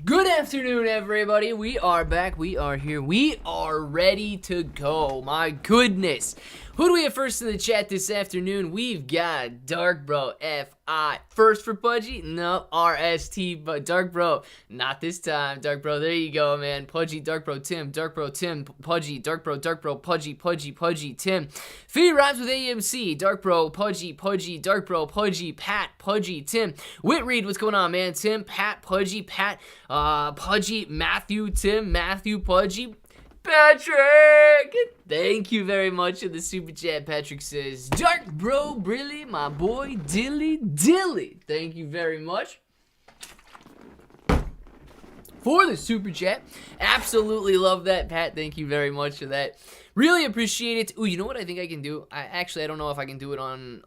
Good afternoon, everybody. We are back. We are here. We are ready to go. My goodness. Who do we have first in the chat this afternoon? We've got Dark Bro FI. First for Pudgy? No, RST, but Dark Bro. Not this time, Dark Bro. There you go, man. Pudgy, Dark Bro, Tim, Pudgy, Dark Bro, Pudgy, Tim. Feed rhymes with AMC. Dark Bro, Pudgy, Dark Bro, Pat, Pudgy, Tim. Whitreed, what's going on, man? Tim, Pat, Pudgy, Matthew, Tim, Pudgy. Patrick! Thank you very much for the super chat. Patrick says, Dark Bro, Brilly, my boy, Dilly. Thank you very much for the super chat. Absolutely love that, Pat. Thank you very much for that. Really appreciate it. Ooh, you know what I think I can do? I don't know if I can do it on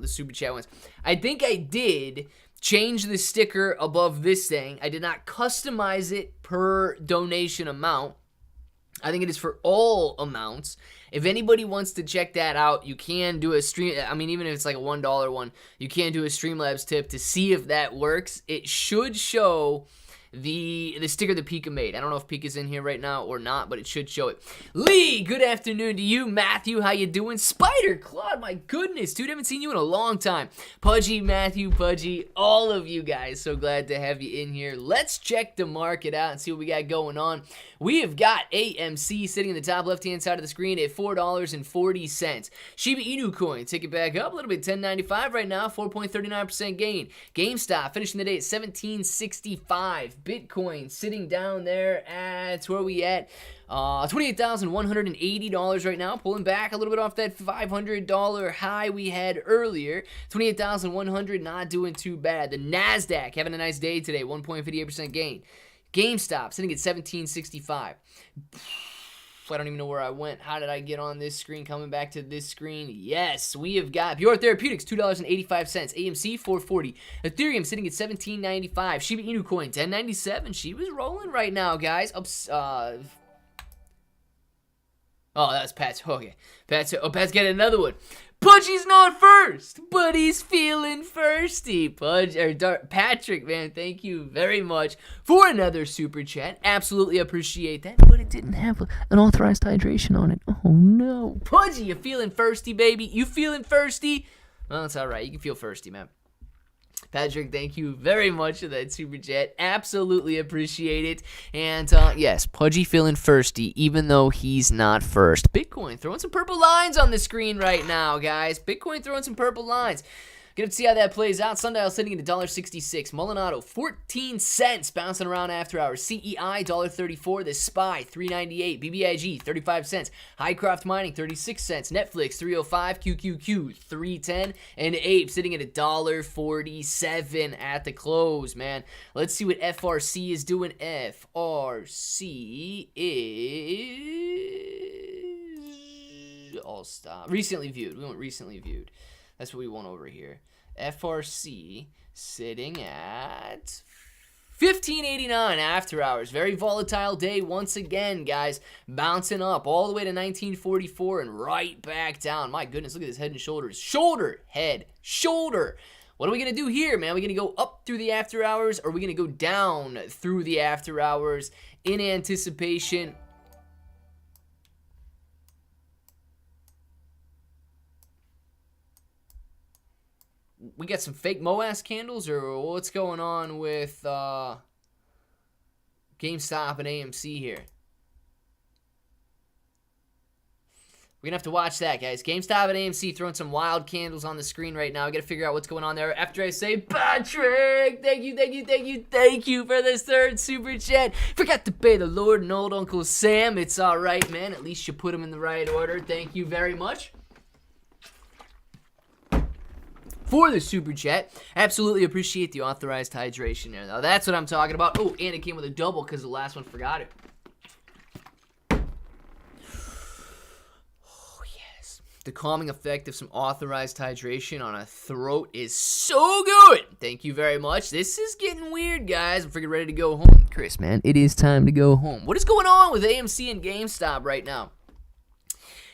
the super chat ones. I think I did change the sticker above this thing. I did not customize it per donation amount. I think it is for all amounts. If anybody wants to check that out, you can do a stream. I mean, even if it's like a $1 one, you can do a Streamlabs tip to see if that works. It should show the sticker that Pika made. I don't know if Pika's in here right now or not, but it should show it. Lee, good afternoon to you. Matthew, how you doing? Spider Claude, my goodness, dude, I haven't seen you in a long time. Pudgy, Matthew, Pudgy, all of you guys, so glad to have you in here. Let's check the market out and see what we got going on. We have got AMC sitting in the top left-hand side of the screen at $4.40. Shiba Inu coin, take it back up a little bit, $10.95 right now, 4.39% gain. GameStop finishing the day at $17.65. Bitcoin sitting down there at, where are we at? $28,180 right now, pulling back a little bit off that $500 high we had earlier. $28,100, not doing too bad. The NASDAQ having a nice day today, 1.58% gain. GameStop sitting at $17.65. I don't even know where I went. How did I get on this screen? Coming back to this screen. Yes, we have got Pure Therapeutics, $2.85. AMC, $4.40. Ethereum sitting at $17.95. Shiba Inu coin, $10.97. She was rolling right now, guys. Oh, that's Pat's. Okay. Pat's getting another one. Pudgy's not first, but he's feeling thirsty. Patrick, man, thank you very much for another super chat. Absolutely appreciate that, but it didn't have an authorized hydration on it. Oh, no. Pudgy, you feeling thirsty, baby? You feeling thirsty? Well, it's all right. You can feel thirsty, man. Patrick, thank you very much for that super chat. Absolutely appreciate it. And yes, Pudgy feeling thirsty, even though he's not first. Bitcoin throwing some purple lines on the screen right now, guys. Bitcoin throwing some purple lines. Gonna see how that plays out. Sundial sitting at $1.66. Mulinado, 14 cents, bouncing around after hours. CEI, $1.34. The SPY, $3.98. BBIG, 35 cents. Highcroft Mining, 36 cents. Netflix, $3.05. QQQ, $3.10. And Ape sitting at $1.47 at the close, man. Let's see what FRC is doing. FRC is all stop. Recently viewed. We want recently viewed. That's what we want over here. FRC sitting at $15.89 after hours. Very volatile day once again, guys. Bouncing up all the way to 1944 and right back down. My goodness, look at this head and shoulders. Shoulder, head, shoulder. What are we going to do here, man? Are we going to go up through the after hours, or are we going to go down through the after hours in anticipation? We got some fake MOAS candles, or what's going on with GameStop and AMC here? We're going to have to watch that, guys. GameStop and AMC throwing some wild candles on the screen right now. We got to figure out what's going on there. After I say, Patrick, thank you for this third super chat. Forgot to pay the Lord and old Uncle Sam. It's all right, man. At least you put them in the right order. Thank you very much for the super chat. Absolutely appreciate the authorized hydration there, though. That's what I'm talking about. Oh, and it came with a double because the last one forgot it. Oh, yes. The calming effect of some authorized hydration on a throat is so good. Thank you very much. This is getting weird, guys. I'm freaking ready to go home. Chris, man, it is time to go home. What is going on with AMC and GameStop right now?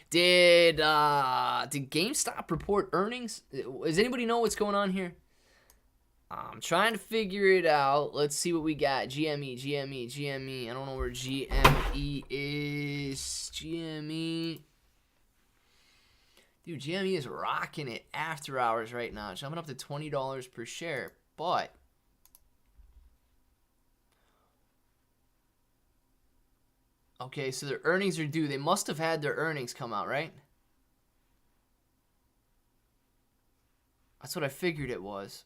Did GameStop report earnings? Does anybody know what's going on here? I'm trying to figure it out. Let's see what we got. GME. I don't know where GME is. GME. Dude, GME is rocking it after hours right now. Jumping up to $20 per share. But okay, so their earnings are due. They must have had their earnings come out, right? That's what I figured it was.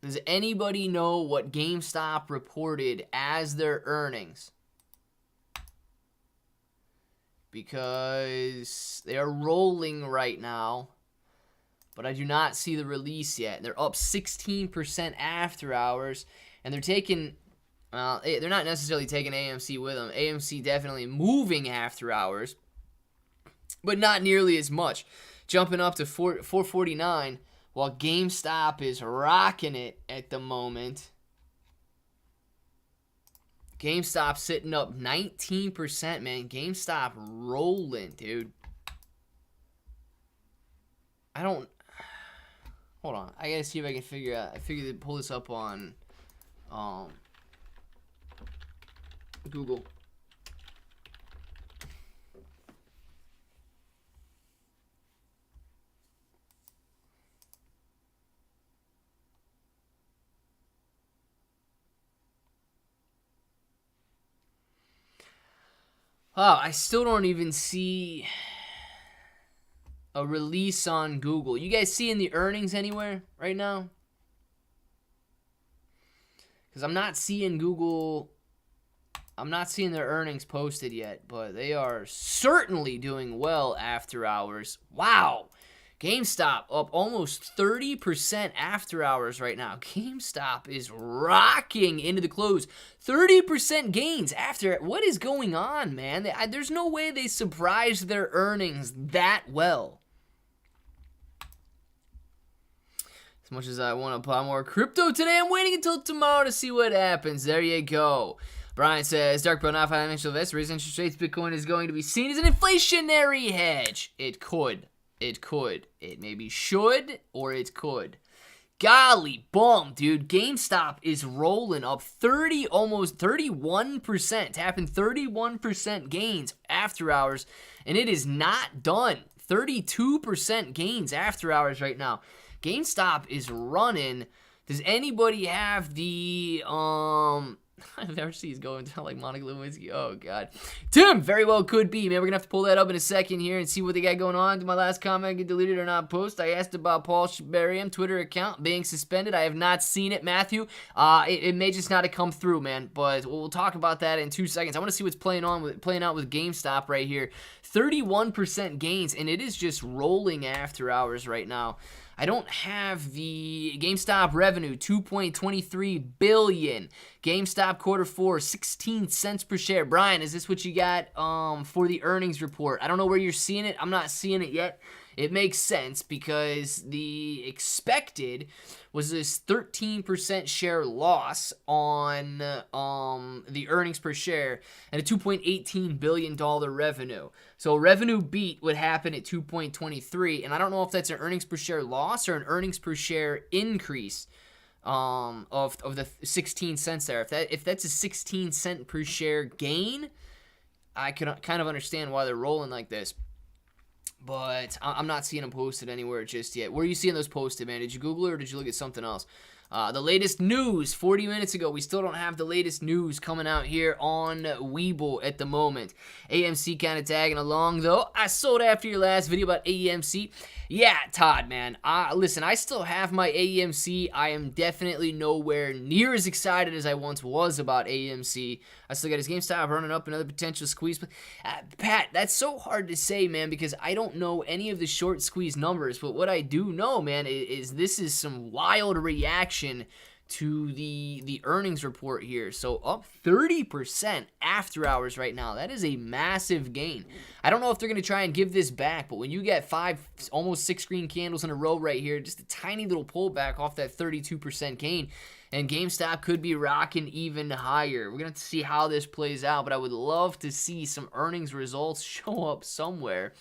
Does anybody know what GameStop reported as their earnings? Because they are rolling right now, but I do not see the release yet. They're up 16% after hours, and they're taking, they're not necessarily taking AMC with them. AMC definitely moving after hours, but not nearly as much. Jumping up to 449, while GameStop is rocking it at the moment. GameStop sitting up 19%, man. GameStop rolling, dude. Hold on. I gotta see if I can figure out. I figured to pull this up on Google. Oh, I still don't even see a release on Google. You guys seeing the earnings anywhere right now? Because I'm not seeing Google. I'm not seeing their earnings posted yet, but they are certainly doing well after hours. Wow. GameStop up almost 30% after hours right now. GameStop is rocking into the close. 30% gains after. What is going on, man? There's no way they surprised their earnings that well. As much as I want to buy more crypto today, I'm waiting until tomorrow to see what happens. There you go. Brian says, Dark Bro, not financial investor, raise interest rates. Bitcoin is going to be seen as an inflationary hedge. It could. It could. It maybe should, or it could. Golly bum, dude. GameStop is rolling up almost 31%. Tapping 31% gains after hours, and it is not done. 32% gains after hours right now. GameStop is running. Does anybody have the I've never seen he's going down like Monica Lewinsky. Oh, God. Tim, very well could be. Man, we're going to have to pull that up in a second here and see what they got going on. To my last comment, get deleted or not post. I asked about Paul Shibarium Twitter account being suspended. I have not seen it, Matthew. It may just not have come through, man. But we'll talk about that in 2 seconds. I want to see what's playing out with GameStop right here. 31% gains, and it is just rolling after hours right now. I don't have the GameStop revenue, $2.23 billion. GameStop Q4, 16 cents per share. Brian, is this what you got for the earnings report? I don't know where you're seeing it. I'm not seeing it yet. It makes sense because the expected was this 13% share loss on the earnings per share and a $2.18 billion revenue. So revenue beat would happen at 2.23, and I don't know if that's an earnings per share loss or an earnings per share increase of the 16 cents there. If that's a 16 cent per share gain, I can kind of understand why they're rolling like this. But I'm not seeing them posted anywhere just yet. Where are you seeing those posted, man? Did you Google it or did you look at something else? The latest news, 40 minutes ago. We still don't have the latest news coming out here on Webull at the moment. AMC kind of tagging along, though. I sold after your last video about AMC. Yeah, Todd, man. Listen, I still have my AMC. I am definitely nowhere near as excited as I once was about AMC. I still got his GameStop running up, another potential squeeze. Pat, that's so hard to say, man, because I don't know any of the short squeeze numbers. But what I do know, man, is this is some wild reaction to the earnings report here. So up 30% after hours right now. That is a massive gain. I don't know if they're going to try and give this back, but when you get 5, almost 6 green candles in a row right here, just a tiny little pullback off that 32% gain, and GameStop could be rocking even higher. We're going to see how this plays out, but I would love to see some earnings results show up somewhere.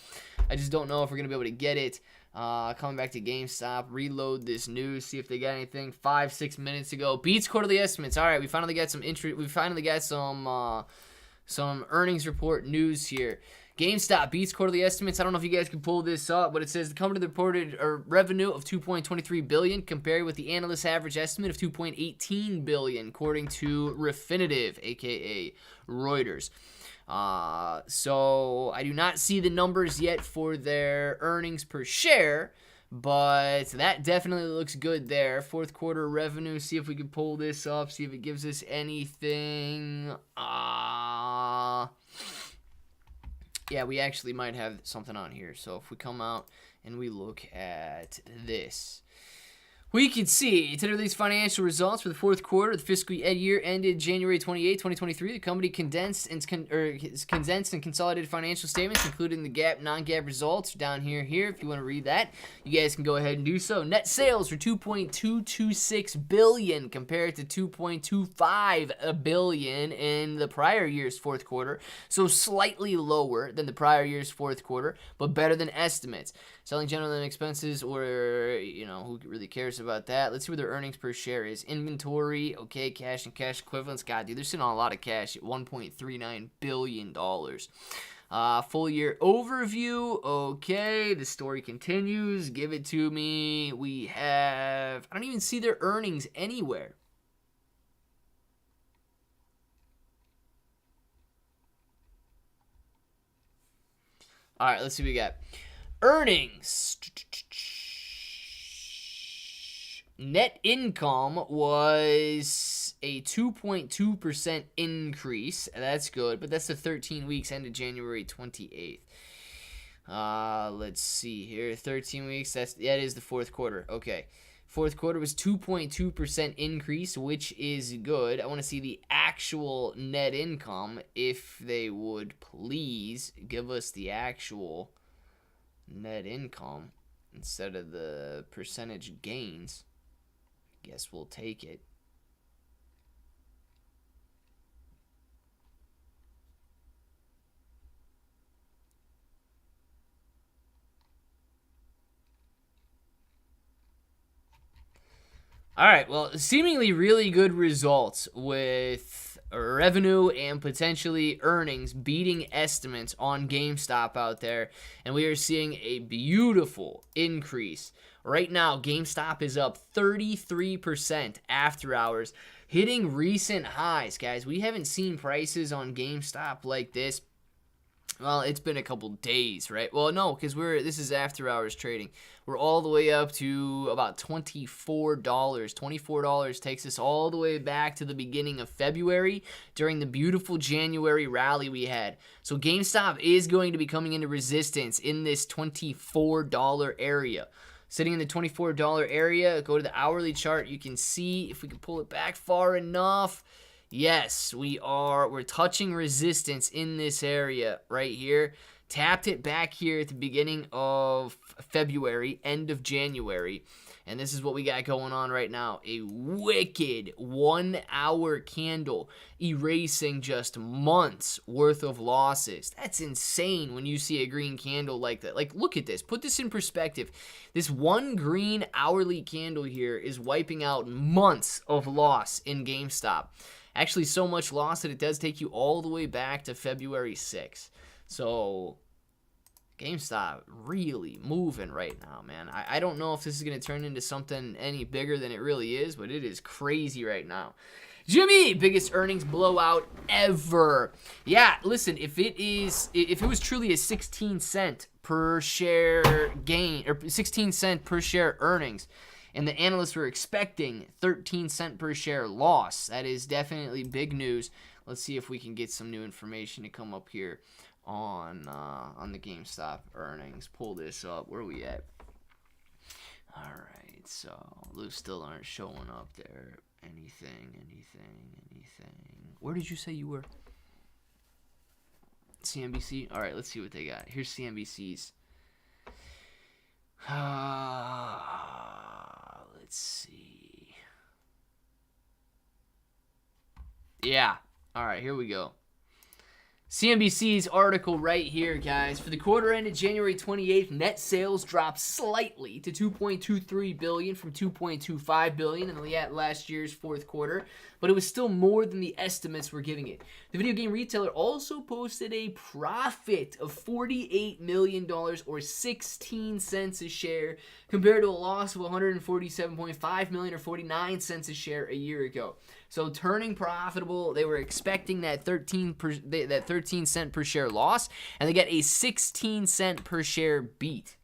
I just don't know if we're going to be able to get it Coming back to GameStop, reload this news, see if they got anything. 5-6 minutes ago, beats quarterly estimates. All right, we finally got some some earnings report news here. GameStop beats quarterly estimates. I don't know if you guys can pull this up, but it says the company reported a revenue of $2.23 billion compared with the analyst average estimate of $2.18 billion, according to Refinitiv, aka Reuters. So I do not see the numbers yet for their earnings per share, but that definitely looks good there. Fourth quarter revenue, see if we can pull this up, see if it gives us anything. Yeah, we actually might have something on here. So if we come out and we look at this, we can see to release financial results for the fourth quarter of the fiscal year ended January 28, 2023. The company condensed and consolidated financial statements, including the GAAP, non-GAAP results down here. If you want to read that, you guys can go ahead and do so. Net sales were $2.226 billion compared to $2.25 billion in the prior year's fourth quarter. So slightly lower than the prior year's fourth quarter, but better than estimates. Selling general and expenses, or, who really cares about that? Let's see what their earnings per share is. Inventory, okay, cash and cash equivalents. God, dude, they're sitting on a lot of cash at $1.39 billion. Full year overview, okay, the story continues. Give it to me. I don't even see their earnings anywhere. All right, let's see what we got. Earnings. Net income was a 2.2% increase. That's good, but that's the 13 weeks ended January 28th. Let's see here. 13 weeks. That is the fourth quarter. Okay. Fourth quarter was 2.2% increase, which is good. I want to see the actual net income. If they would please give us the actual net income instead of the percentage gains. Guess we'll take it. All right, well, seemingly really good results with revenue and potentially earnings beating estimates on GameStop out there, and we are seeing a beautiful increase. Right now, GameStop is up 33% after hours, hitting recent highs, guys. We haven't seen prices on GameStop like this. Well, it's been a couple days, right? Well, no, because this is after hours trading. We're all the way up to about $24. $24 takes us all the way back to the beginning of February during the beautiful January rally we had. So GameStop is going to be coming into resistance in this $24 area. Sitting in the $24 area, go to the hourly chart. You can see if we can pull it back far enough. Yes, we're touching resistance in this area right here. Tapped it back here at the beginning of February, end of January. And this is what we got going on right now. A wicked 1 hour candle erasing just months worth of losses. That's insane when you see a green candle like that. Like, look at this. Put this in perspective. This one green hourly candle here is wiping out months of loss in GameStop. Actually, so much loss that it does take you all the way back to February 6th. So GameStop really moving right now, man. I don't know if this is going to turn into something any bigger than it really is, but it is crazy right now. Jimmy, biggest earnings blowout ever. Yeah, listen, if it was truly a 16-cent per share gain, or 16-cent per share earnings, and the analysts were expecting 13-cent per share loss, that is definitely big news. Let's see if we can get some new information to come up here on the GameStop earnings. Pull this up. Where are we at? All right, so those still aren't showing up there. Anything. Where did you say you were? CNBC? All right, let's see what they got. Here's CNBC's. Let's see. Yeah. All right, here we go. CNBC's article right here, guys. For the quarter ended January 28th, net sales dropped slightly to $2.23 billion from $2.25 billion in last year's fourth quarter, but it was still more than the estimates were giving it. The video game retailer also posted a profit of $48 million or 16 cents a share compared to a loss of $147.5 million or 49 cents a share a year ago. So turning profitable, they were expecting that 13 cent per share loss, and they get a 16 cent per share beat.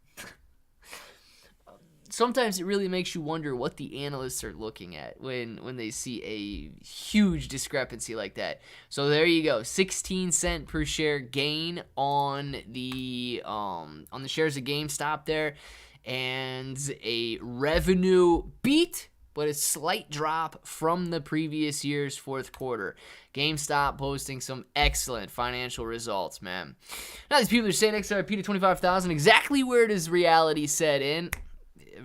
Sometimes it really makes you wonder what the analysts are looking at when they see a huge discrepancy like that. So there you go, 16 cent per share gain on the shares of GameStop there, and a revenue beat, but a slight drop from the previous year's fourth quarter. GameStop posting some excellent financial results, man. Now these people are saying XRP to 25,000, exactly where does reality set in?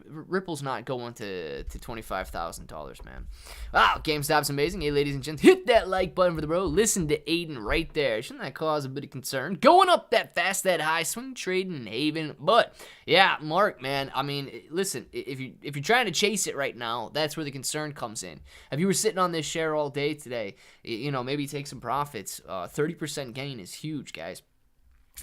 Ripple's not going to $25,000, man. Wow, GameStop's amazing. Hey, ladies and gents, hit that like button for the bro. Listen to Aiden right there. Shouldn't that cause a bit of concern? Going up that fast, that high, swing trading haven. But yeah, Mark, man. I mean, listen, if you're trying to chase it right now, that's where the concern comes in. If you were sitting on this share all day today, maybe take some profits. 30% gain is huge, guys.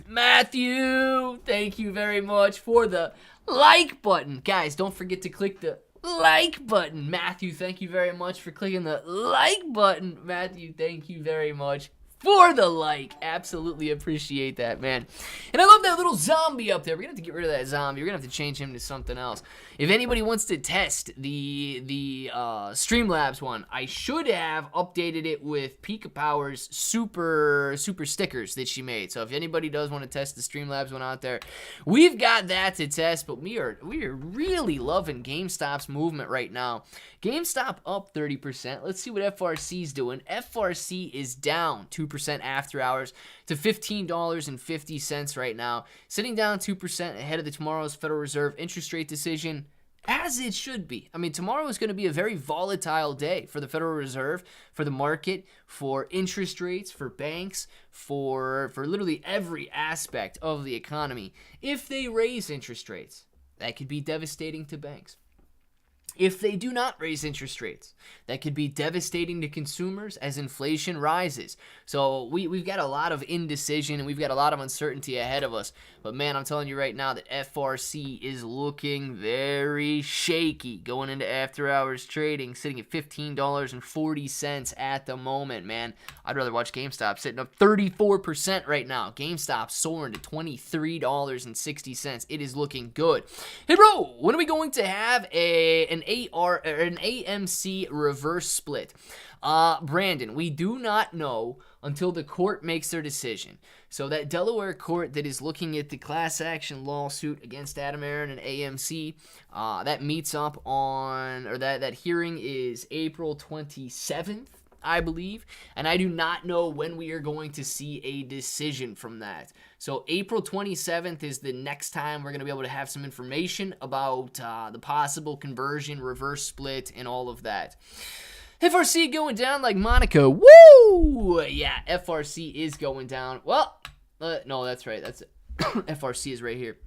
Matthew, thank you very much for the like button. Guys, don't forget to click the like button. Matthew, thank you very much for clicking the like button. Matthew, thank you very much for the like. Absolutely appreciate that, man. And I love that little zombie up there. We're going to have to get rid of that zombie. We're going to have to change him to something else. If anybody wants to test the Streamlabs one, I should have updated it with Pika Power's super stickers that she made. So if anybody does want to test the Streamlabs one out there, we've got that to test. But we are really loving GameStop's movement right now. GameStop up 30%. Let's see what FRC's doing. FRC is down 2% after hours to $15.50 right now, sitting down 2% ahead of tomorrow's Federal Reserve interest rate decision, as it should be. I mean, tomorrow is going to be a very volatile day for the Federal Reserve, for the market, for interest rates, for banks, for literally every aspect of the economy. If they raise interest rates, that could be devastating to banks. If they do not raise interest rates, that could be devastating to consumers as inflation rises. So we've got a lot of indecision and we've got a lot of uncertainty ahead of us. But man, I'm telling you right now that FRC is looking very shaky going into after hours trading, sitting at $15.40 at the moment, man. I'd rather watch GameStop sitting up 34% right now. GameStop soaring to $23.60. It is looking good. Hey bro, when are we going to have an AMC reverse split? Brandon, we do not know until the court makes their decision. So that Delaware court that is looking at the class action lawsuit against Adam Aron and AMC, that meets up on, or that hearing is April 27th, I believe, and I do not know when we are going to see a decision from that. So April 27th is the next time we're going to be able to have some information about the possible conversion, reverse split, and all of that. FRC going down like Monaco. Woo! Yeah, FRC is going down. Well, no, that's right. That's it. FRC is right here.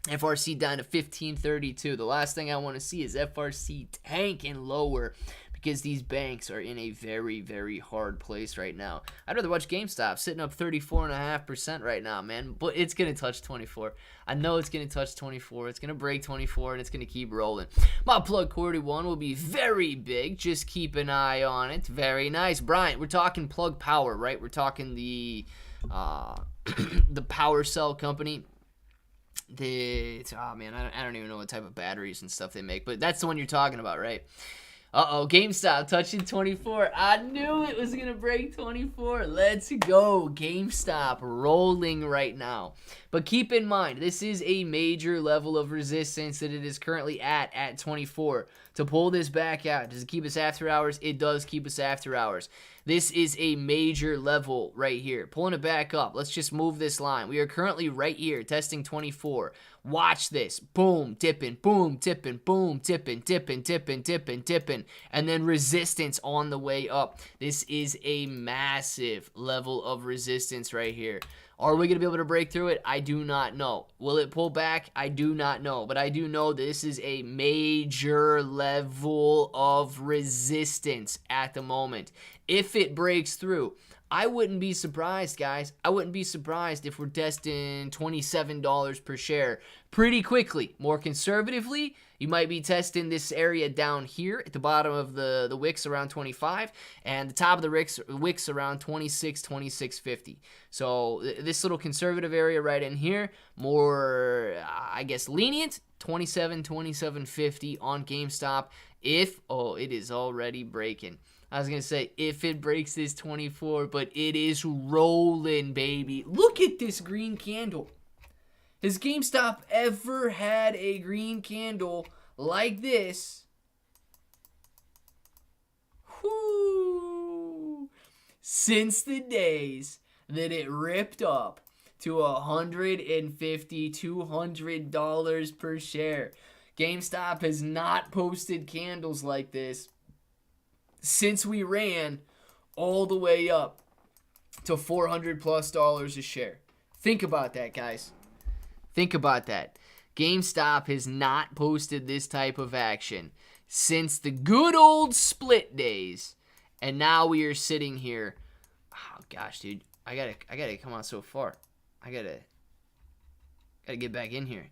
FRC down to 1532. The last thing I want to see is FRC tank and lower, because these banks are in a very, very hard place right now. I'd rather watch GameStop sitting up 34.5% right now, man. But it's going to touch 24. I know it's going to touch 24. It's going to break 24, and it's going to keep rolling. My plug quarter one will be very big. Just keep an eye on it. Very nice. Brian, we're talking plug power, right? We're talking the power cell company. Oh, man, I don't even know what type of batteries and stuff they make. But that's the one you're talking about, right? Uh-oh, GameStop touching 24. I knew it was going to break 24. Let's go. GameStop rolling right now. But keep in mind, this is a major level of resistance that it is currently at 24. To pull this back out, does it keep us after hours? It does keep us after hours. This is a major level right here. Pulling it back up. Let's just move this line. We are currently right here, testing 24. Watch this. Boom, tipping, boom, tipping, boom, tipping, tipping, tipping, tipping, tipping. And then resistance on the way up. This is a massive level of resistance right here. Are we going to be able to break through it? I do not know. Will it pull back? I do not know. But I do know this is a major level of resistance at the moment. If it breaks through, I wouldn't be surprised, guys. I wouldn't be surprised if we're testing $27 per share pretty quickly. More conservatively, you might be testing this area down here at the bottom of the wicks around 25 and the top of the wicks around 26, 26.50. So this little conservative area right in here, more, I guess, lenient, 27, 27.50 on GameStop. It is already breaking. I was going to say, if it breaks this 24, but it is rolling, baby. Look at this green candle. Has GameStop ever had a green candle like this? Whoo! Since the days that it ripped up to $150, $200 per share. GameStop has not posted candles like this since we ran all the way up to $400+ a share. Think about that, guys. Think about that. GameStop has not posted this type of action since the good old split days. And now we are sitting here. Oh gosh, dude. I gotta come out so far. I gotta get back in here.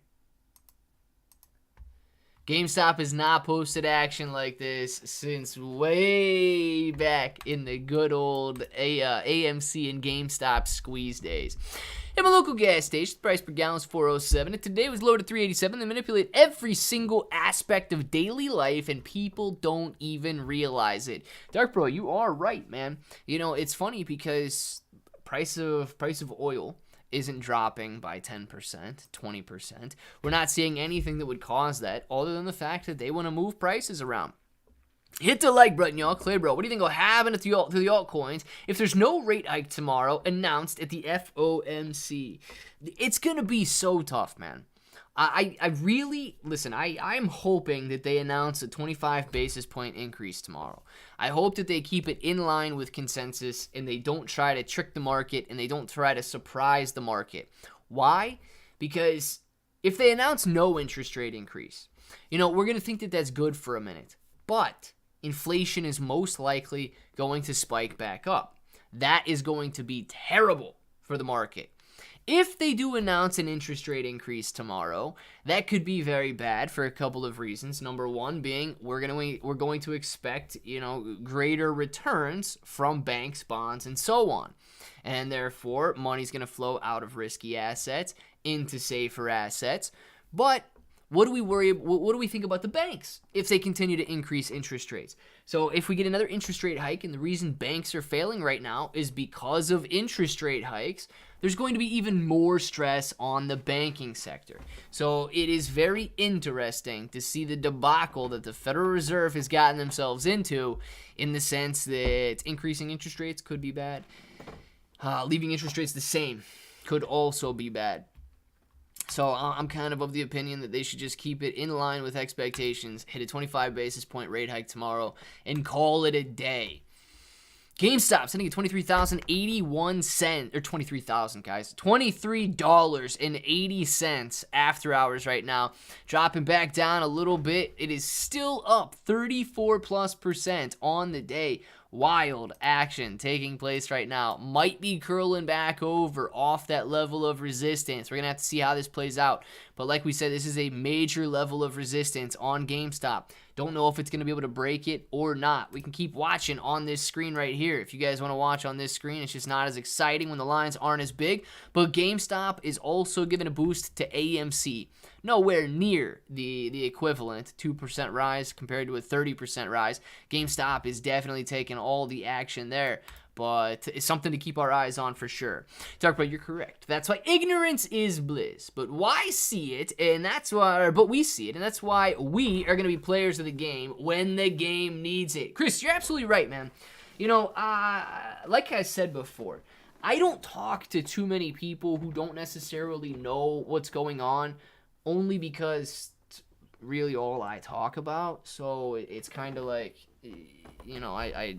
GameStop has not posted action like this since way back in the good old AMC and GameStop squeeze days. In my local gas station, the price per gallon is $4.07, and today was lowered to $3.87. They manipulate every single aspect of daily life, and people don't even realize it. Dark Bro, you are right, man. You know, it's funny because price of oil isn't dropping by 10%, 20%. We're not seeing anything that would cause that other than the fact that they want to move prices around. Hit the like button, y'all. Clay Bro, what do you think will happen to the altcoins if there's no rate hike tomorrow announced at the FOMC? It's going to be so tough, man. I really, listen, I'm hoping that they announce a 25 basis point increase tomorrow. I hope that they keep it in line with consensus and they don't try to trick the market and they don't try to surprise the market. Why? Because if they announce no interest rate increase, we're going to think that that's good for a minute. But inflation is most likely going to spike back up. That is going to be terrible for the market. If they do announce an interest rate increase tomorrow, that could be very bad for a couple of reasons. Number one being we're going to expect, greater returns from banks, bonds, and so on. And therefore, money's going to flow out of risky assets into safer assets. But what do we think about the banks if they continue to increase interest rates? So if we get another interest rate hike, and the reason banks are failing right now is because of interest rate hikes, there's going to be even more stress on the banking sector. So it is very interesting to see the debacle that the Federal Reserve has gotten themselves into, in the sense that increasing interest rates could be bad. Leaving interest rates the same could also be bad. So I'm kind of the opinion that they should just keep it in line with expectations, hit a 25 basis point rate hike tomorrow, and call it a day. GameStop sitting at $23,081, or $23,000, guys. $23.80 after hours right now. Dropping back down a little bit. It is still up 34+% on the day. Wild action taking place right now. Might be curling back over off that level of resistance. We're going to have to see how this plays out. But like we said, this is a major level of resistance on GameStop. Don't know if it's going to be able to break it or not. We can keep watching on this screen right here. If you guys want to watch on this screen, it's just not as exciting when the lines aren't as big. But GameStop is also giving a boost to AMC. Nowhere near the equivalent 2% rise compared to a 30% rise. GameStop is definitely taking all the action there. but it's something to keep our eyes on for sure. Talk about, you're correct. That's why ignorance is bliss. But why see it, and that's why, but we see it, and that's why we are going to be players of the game when the game needs it. Chris, you're absolutely right, man. You know, like I said before, I don't talk to too many people who don't necessarily know what's going on, only because it's really all I talk about. So it's kind of like, you know, I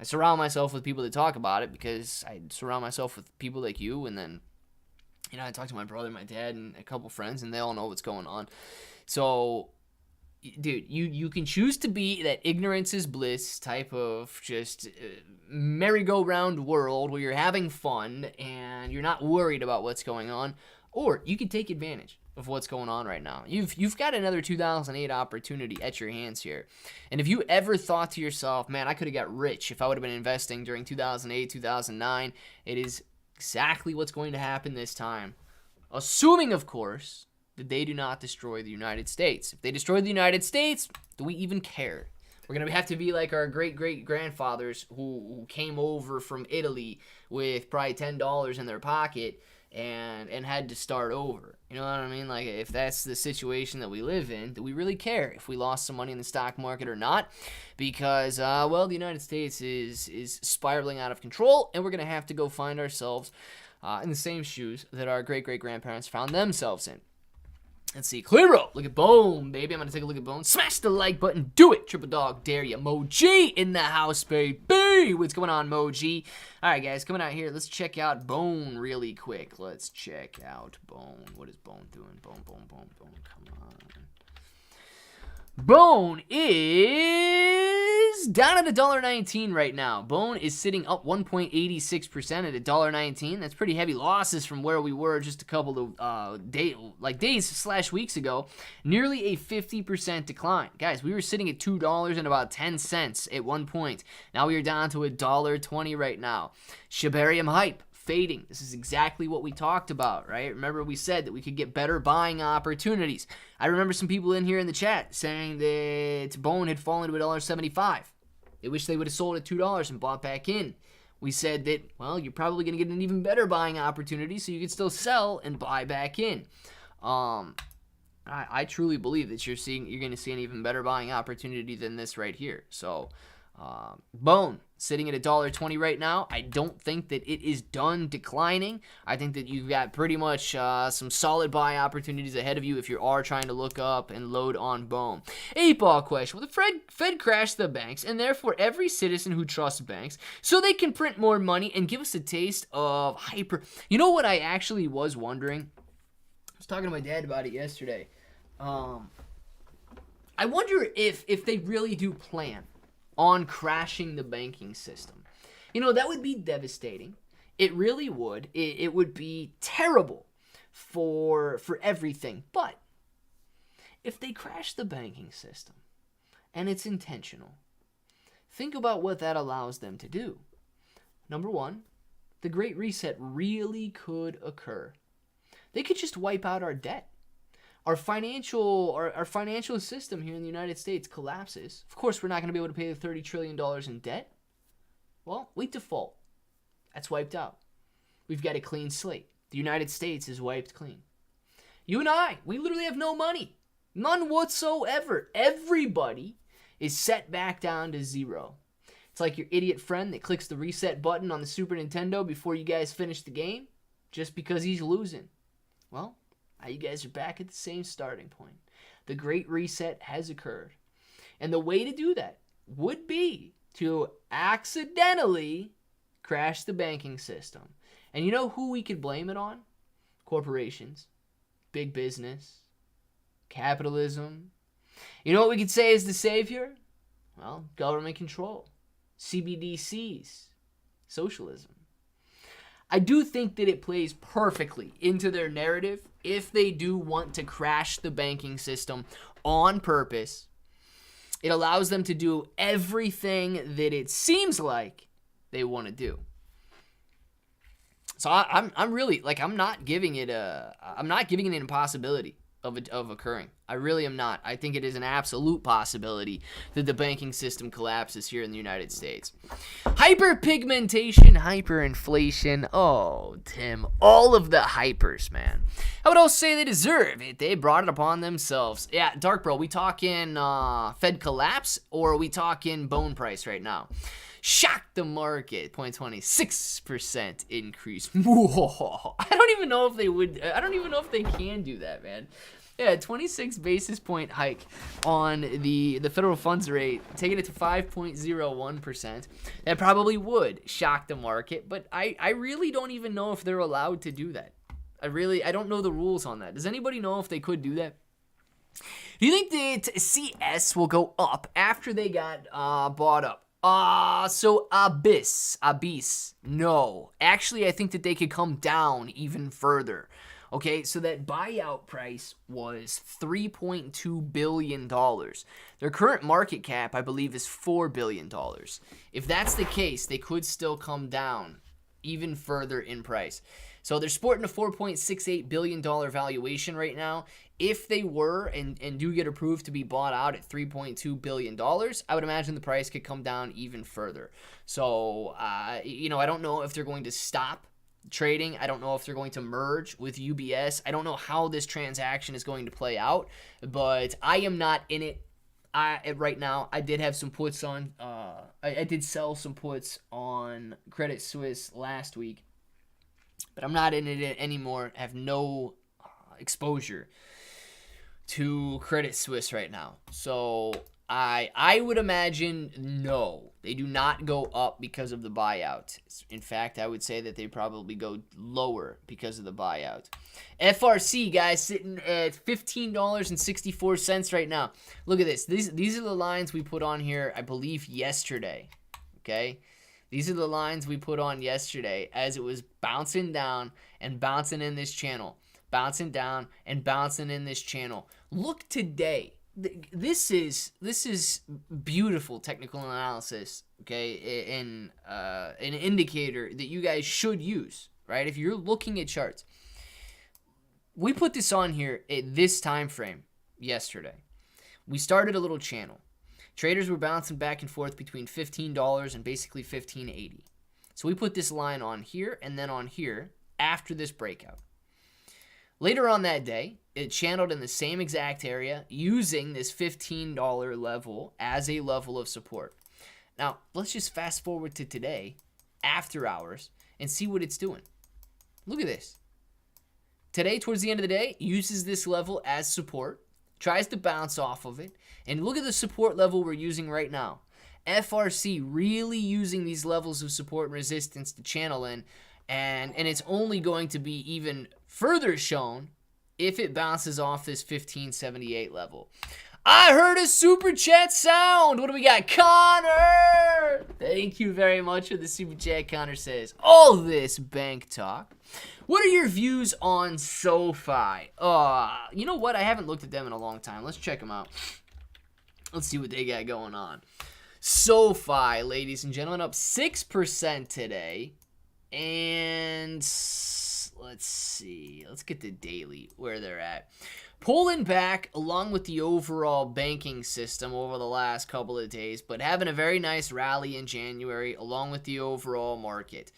surround myself with people that talk about it because I surround myself with people like you, and then, you know, I talk to my brother, my dad, and a couple friends, and they all know what's going on. So, dude, you can choose to be that ignorance is bliss type of just merry-go-round world where you're having fun and you're not worried about what's going on, or you can take advantage of what's going on right now. You've got another 2008 opportunity at your hands here. And if you ever thought to yourself, man, I could have got rich if I would have been investing during 2008, 2009, it is exactly what's going to happen this time. Assuming, of course, that they do not destroy the United States. If they destroy the United States, do we even care? We're going to have to be like our great-great-grandfathers who came over from Italy with probably $10 in their pocket and had to start over. You know what I mean? Like, if that's the situation that we live in, do we really care if we lost some money in the stock market or not? Because, well, the United States is spiraling out of control, and we're going to have to go find ourselves in the same shoes that our great-great-grandparents found themselves in. Let's see. Clearo. Look at Bone, baby. I'm going to take a look at Bone. Smash the like button. Do it. Triple dog dare ya. Moji in the house, baby. What's going on, Moji? All right, guys. Coming out here. Let's check out Bone really quick. Let's check out Bone. What is Bone doing? Bone. Come on. Bone is down at $1.19 right now. Bone is sitting up 1.86% at $1.19. That's pretty heavy losses from where we were just a couple of days/weeks ago. Nearly a 50% decline. Guys, we were sitting at $2.10 at one point. Now we are down to $1.20 right now. Shibarium hype fading. This is exactly what we talked about, right? Remember we said that we could get better buying opportunities. I remember some people in here in the chat saying that Bone had fallen to $1.75. They wish they would have sold at $2 and bought back in. We said that, well, you're probably going to get an even better buying opportunity so you can still sell and buy back in. I truly believe that you're going to see an even better buying opportunity than this right here. So, Bone sitting at $1.20 right now. I don't think that it is done declining. I think that you've got pretty much some solid buy opportunities ahead of you if you are trying to look up and load on Bone. 8-ball question. Will the Fed crash the banks and therefore every citizen who trusts banks so they can print more money and give us a taste of hyper? You know what I actually was wondering? I was talking to my dad about it yesterday. I wonder if they really do plan on crashing the banking system. You know, that would be devastating. It really would. It would be terrible for everything. But if they crash the banking system and it's intentional, think about what that allows them to do. Number one, the Great Reset really could occur. They could just wipe out our debt. Our financial system here in the United States collapses. Of course, we're not going to be able to pay the $30 trillion in debt. Well, we default. That's wiped out. We've got a clean slate. The United States is wiped clean. You and I, we literally have no money. None whatsoever. Everybody is set back down to zero. It's like your idiot friend that clicks the reset button on the Super Nintendo before you guys finish the game just because he's losing. Well, now you guys are back at the same starting point. The Great Reset has occurred. And the way to do that would be to accidentally crash the banking system. And you know who we could blame it on? Corporations, big business, capitalism. You know what we could say is the savior? Well, government control, CBDCs, socialism. I do think that it plays perfectly into their narrative if they do want to crash the banking system on purpose. It allows them to do everything that it seems like they want to do. So I'm really, like, I'm not giving it an impossibility of occurring. I really am not. I think it is an absolute possibility that the banking system collapses here in the United States. Hyperpigmentation, hyperinflation. Oh, Tim, all of the hypers, man. I would also say they deserve it. They brought it upon themselves. Yeah, Dark Bro, we talking Fed collapse or are we talking bone price right now? Shock the market, 0.26% increase. I don't even know if they would. I don't even know if they can do that, man. Yeah, 26 basis point hike on the federal funds rate, taking it to 5.01%. That probably would shock the market, but I really don't even know if they're allowed to do that. I don't know the rules on that. Does anybody know if they could do that? Do you think that CS will go up after they got bought up? So Abyss, no. Actually, I think that they could come down even further. Okay, so that buyout price was $3.2 billion. Their current market cap, I believe, is $4 billion. If that's the case, they could still come down even further in price. So they're sporting a $4.68 billion valuation right now. If they were and do get approved to be bought out at $3.2 billion, I would imagine the price could come down even further. So, I don't know if they're going to stop trading. I don't know if they're going to merge with UBS. I don't know how this transaction is going to play out, but I am not in it right now. I did have some puts on. I did sell some puts on Credit Suisse last week, but I'm not in it anymore. I have no exposure to Credit Suisse right now. So I would imagine no, they do not go up because of the buyout. In fact, I would say that they probably go lower because of the buyout. FRC, guys, sitting at $15.64 right now. Look at this. These are the lines we put on here, I believe, yesterday. Okay? These are the lines we put on yesterday as it was bouncing down and bouncing in this channel. Bouncing down and bouncing in this channel. Look today. This is beautiful technical analysis, okay, and an indicator that you guys should use, right? If you're looking at charts, we put this on here at this time frame yesterday. We started a little channel. Traders were bouncing back and forth between $15 and basically $15.80. So we put this line on here and then on here after this breakout. Later on that day, it channeled in the same exact area using this $15 level as a level of support. Now, let's just fast forward to today, after hours, and see what it's doing. Look at this. Today, towards the end of the day, uses this level as support, tries to bounce off of it, and look at the support level we're using right now. FRC really using these levels of support and resistance to channel in, and it's only going to be even further shown if it bounces off this 1578 level. I heard a super chat sound. What do we got? Connor! Thank you very much for the super chat. Connor says, all this bank talk. What are your views on SoFi? You know what? I haven't looked at them in a long time. Let's check them out. Let's see what they got going on. SoFi, ladies and gentlemen, up 6% today. And let's see. Let's get the daily where they're at. Pulling back along with the overall banking system over the last couple of days, but having a very nice rally in January along with the overall market.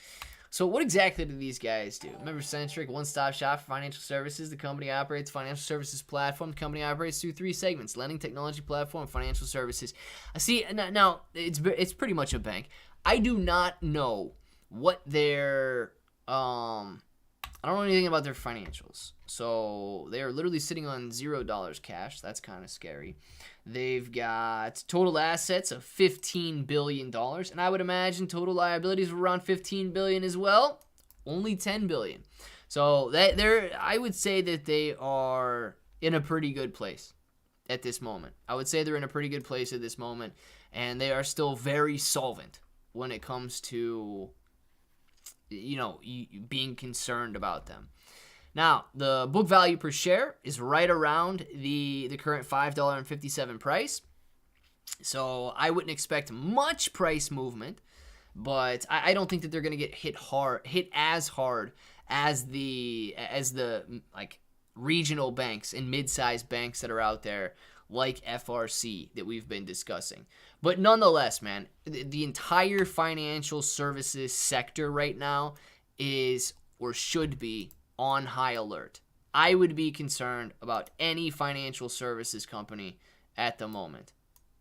So what exactly do these guys do? Member-centric, one-stop shop for financial services. The company operates financial services platform. The company operates through three segments: lending, technology platform, financial services. I see. Now it's pretty much a bank. I do not know what their I don't know anything about their financials. So they're literally sitting on $0 cash. That's kind of scary. They've got total assets of $15 billion. And I would imagine total liabilities of around $15 billion as well. Only $10 billion. So I would say that they are in a pretty good place at this moment. I would say they're in a pretty good place at this moment. And they are still very solvent when it comes to, being concerned about them. Now, the book value per share is right around the current $5.57 price. So I wouldn't expect much price movement, but I don't think that they're going to get hit as hard as the regional banks and mid-sized banks that are out there like FRC that we've been discussing. But nonetheless, man, the entire financial services sector right now is or should be on high alert. I would be concerned about any financial services company at the moment.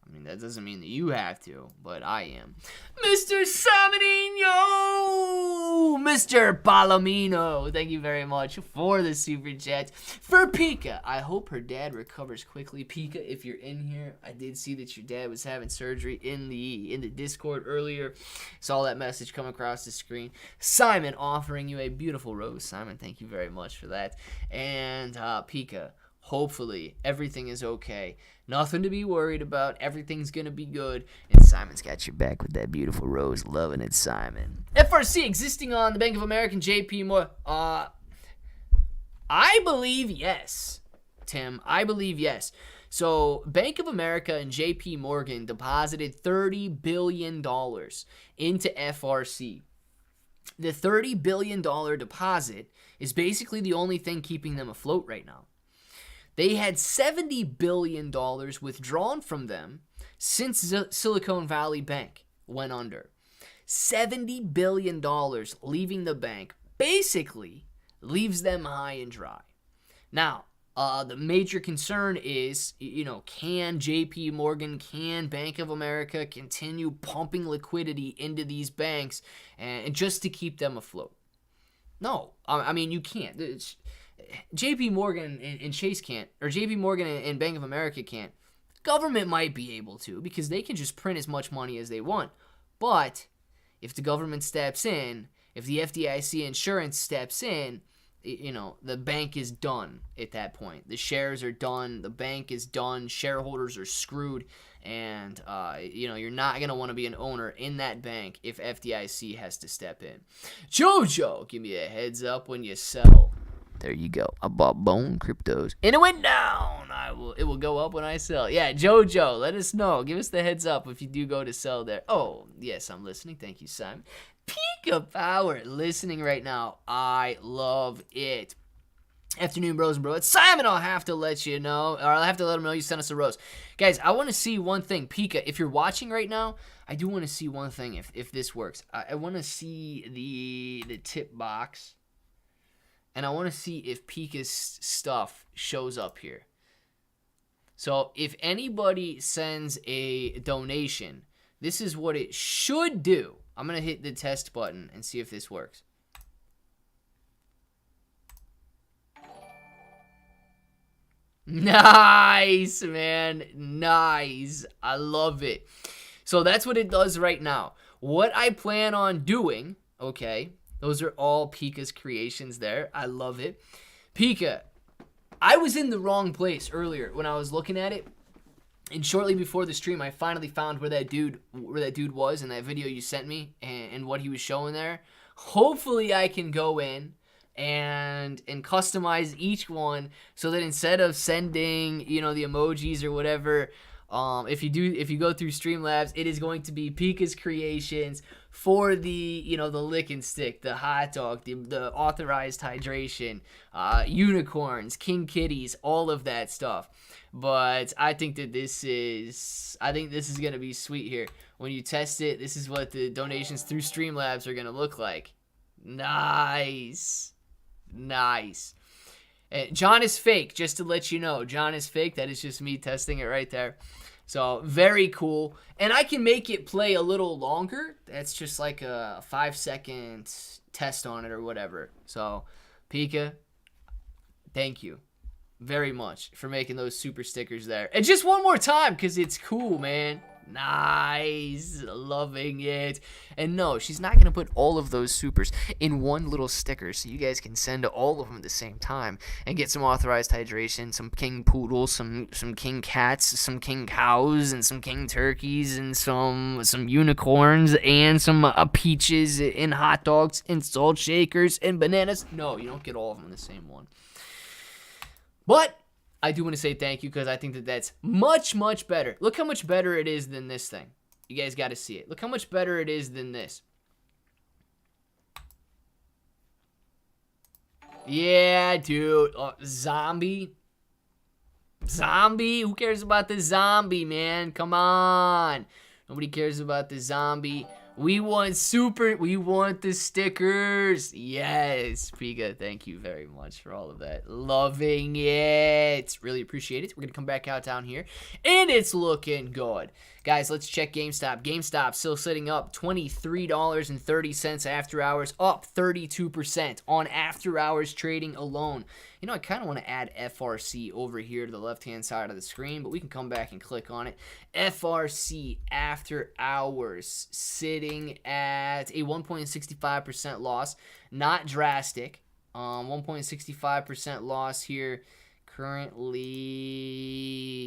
I mean, that doesn't mean that you have to, but I am. Mr. Samadino! Mr. Palomino, thank you very much for the super chat. For Pika, I hope her dad recovers quickly. Pika, if you're in here, I did see that your dad was having surgery in the Discord earlier. Saw that message come across the screen. Simon offering you a beautiful rose. Simon, thank you very much for that. And Pika, hopefully everything is okay. Nothing to be worried about. Everything's going to be good. And Simon's got your back with that beautiful rose. Loving it, Simon. FRC existing on the Bank of America and JP Morgan. I believe yes, Tim. I believe yes. So Bank of America and JP Morgan deposited $30 billion into FRC. The $30 billion deposit is basically the only thing keeping them afloat right now. They had $70 billion withdrawn from them since Silicon Valley Bank went under. $70 billion leaving the bank basically leaves them high and dry. Now, the major concern is, can JP Morgan, can Bank of America continue pumping liquidity into these banks and just to keep them afloat? No, I mean, you can't. JP Morgan and Chase can't, or JP Morgan and Bank of America can't. Government might be able to because they can just print as much money as they want. But if the government steps in, if the FDIC insurance steps in, the bank is done at that point. The shares are done. The bank is done. Shareholders are screwed. And, you're not going to want to be an owner in that bank if FDIC has to step in. Jojo, give me a heads up when you sell. There you go. I bought Bone Cryptos. And it went down. It will go up when I sell. Yeah, Jojo, let us know. Give us the heads up if you do go to sell there. Oh, yes, I'm listening. Thank you, Simon. Pika Power listening right now. I love it. Afternoon, bros and bro. It's Simon. I'll have to let you know, or I'll have to let him know you sent us a rose. Guys, I want to see one thing. Pika, if you're watching right now, I do want to see one thing if this works. I want to see the tip box. And I want to see if Pika's stuff shows up here. So if anybody sends a donation, this is what it should do. I'm going to hit the test button and see if this works. Nice, man. Nice. I love it. So that's what it does right now. What I plan on doing, okay, those are all Pika's creations there. I love it. Pika, I was in the wrong place earlier when I was looking at it. And shortly before the stream, I finally found where that dude was in that video you sent me and what he was showing there. Hopefully I can go in and customize each one so that instead of sending, the emojis or whatever, if you go through Streamlabs, it is going to be Pika's creations for the the lick and stick, the hot dog, the authorized hydration, unicorns, king kitties, all of that stuff. But I think that this is gonna be sweet here. When you test it, this is what the donations through Streamlabs are gonna look like. Nice. John is fake, just to let you know. John is fake. That is just me testing it right there. So, very cool. And I can make it play a little longer. That's just like a 5-second test on it or whatever. So, Pika, thank you very much for making those super stickers there. And just one more time, because it's cool, man. Nice. Loving it. And no, she's not going to put all of those supers in one little sticker so you guys can send all of them at the same time and get some authorized hydration, some king poodles, some king cats, some king cows, and some king turkeys, and some unicorns, and some peaches, and hot dogs, and salt shakers, and bananas. No, you don't get all of them in the same one. But I do want to say thank you because I think that that's much, much better. Look how much better it is than this thing. You guys got to see it. Look how much better it is than this. Yeah, dude. Zombie. Zombie? Who cares about the zombie, man? Come on. Nobody cares about the zombie. We want the stickers. Yes, Pika, thank you very much for all of that. Loving it. Really appreciate it. We're going to come back out down here, and it's looking good. Guys, let's check GameStop. GameStop still sitting up $23.30 after hours, up 32% on after hours trading alone. You know, I kind of want to add FRC over here to the left-hand side of the screen, but we can come back and click on it. FRC after hours sitting at a 1.65% loss. Not drastic. 1.65% loss here. Currently